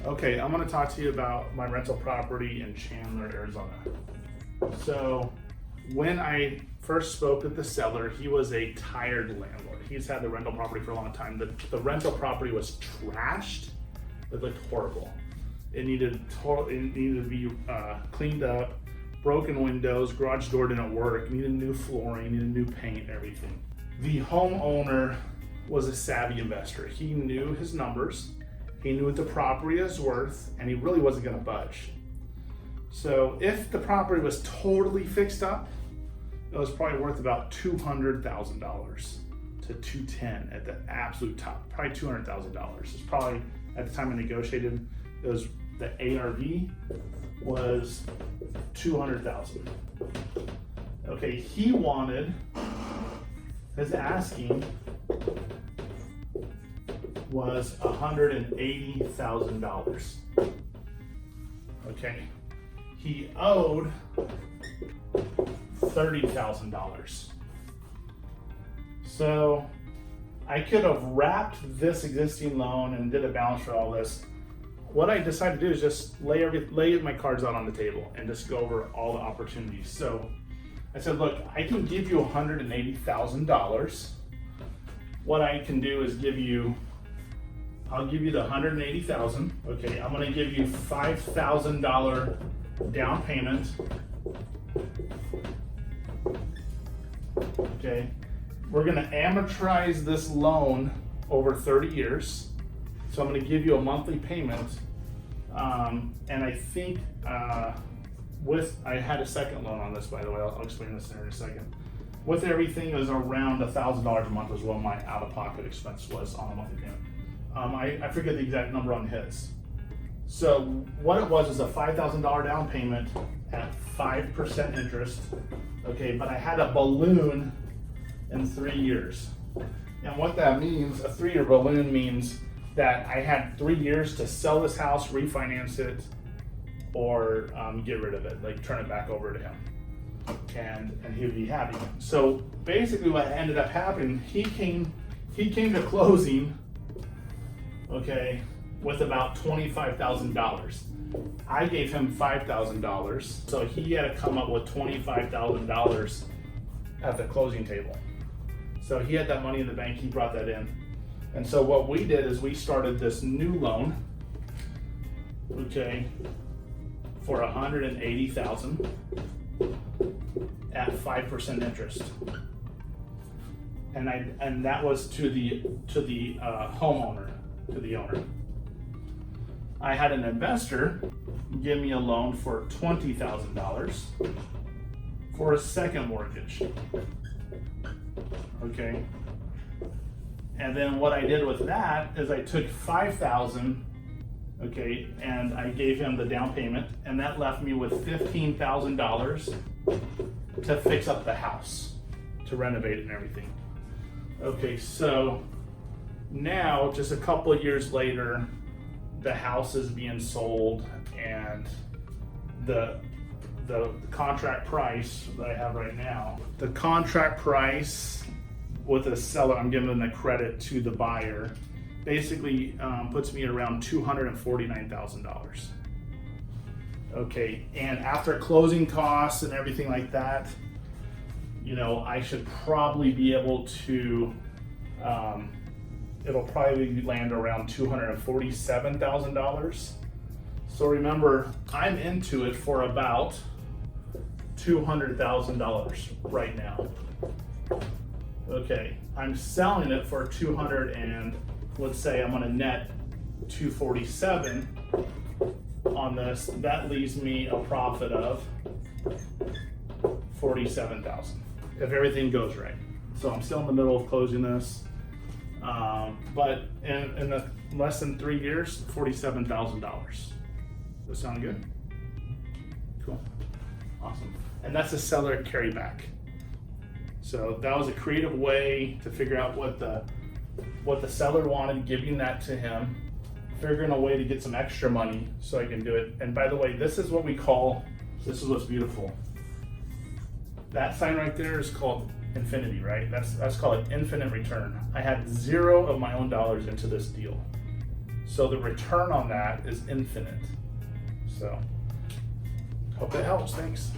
Okay, I'm gonna talk to you about my rental property in Chandler, Arizona. So when I first spoke with the seller, he was a tired landlord. He's had the rental property for a long time. The rental property was trashed. It looked horrible. It needed to be cleaned up, broken windows, garage door didn't work, needed new flooring, needed new paint, everything. The homeowner was a savvy investor. He knew his numbers, he knew what the property is worth, and he really wasn't gonna budge. So if the property was totally fixed up, it was probably worth about $200,000 to $210,000 at the absolute top, probably $200,000. It's probably, at the time I negotiated, it was the ARV was $200,000. Okay, he wanted, his asking was $180,000. Okay, he owed $30,000. So I could have wrapped this existing loan and did a balance for all this. What I decided to do is just lay my cards out on the table and just go over all the opportunities. So I said, look, I can give you $180,000. What I can do is I'll give you the $180,000. Okay, I'm gonna give you $5,000 down payment. Okay, we're gonna amortize this loan over 30 years. So I'm gonna give you a monthly payment. And I think I had a second loan on this, by the way. I'll explain this in a second. With everything, it was around $1,000 a month was what my out-of-pocket expense was on a monthly payment. I forget the exact number on his. So what it was is a $5,000 down payment at 5% interest. Okay, but I had a balloon in 3 years. And what that means, a 3-year balloon means that I had 3 years to sell this house, refinance it, or get rid of it, like turn it back over to him. And he would be happy. So basically what ended up happening, he came to closing, okay, with about $25,000. I gave him $5,000, so he had to come up with $25,000 at the closing table. So he had that money in the bank, he brought that in. And so what we did is we started this new loan, okay, for $180,000 at 5% interest. And that was to the homeowner, to the owner. I had an investor give me a loan for $20,000 for a second mortgage. Okay. And then what I did with that is I took $5,000, okay, and I gave him the down payment, and that left me with $15,000 to fix up the house, to renovate it and everything. Okay, so now, just a couple of years later, the house is being sold, and the contract price that I have right now, the contract price with a seller, I'm giving the credit to the buyer, basically puts me around $249,000. Okay, and after closing costs and everything like that, you know, I should probably be able to, it'll probably land around $247,000. So remember, I'm into it for about $200,000 right now. Okay, I'm selling it for 200 and let's say I'm gonna net 247 on this. That leaves me a profit of 47,000 if everything goes right. So I'm still in the middle of closing this, but in less than 3 years, $47,000. Does that sound good? Cool, awesome. And that's a seller carryback. So that was a creative way to figure out what the seller wanted, giving that to him, figuring a way to get some extra money so I can do it. And by the way, this is what we call, this is what's beautiful. That sign right there is called infinity, right? That's called an infinite return. I had zero of my own dollars into this deal. So the return on that is infinite. So hope that helps. Thanks.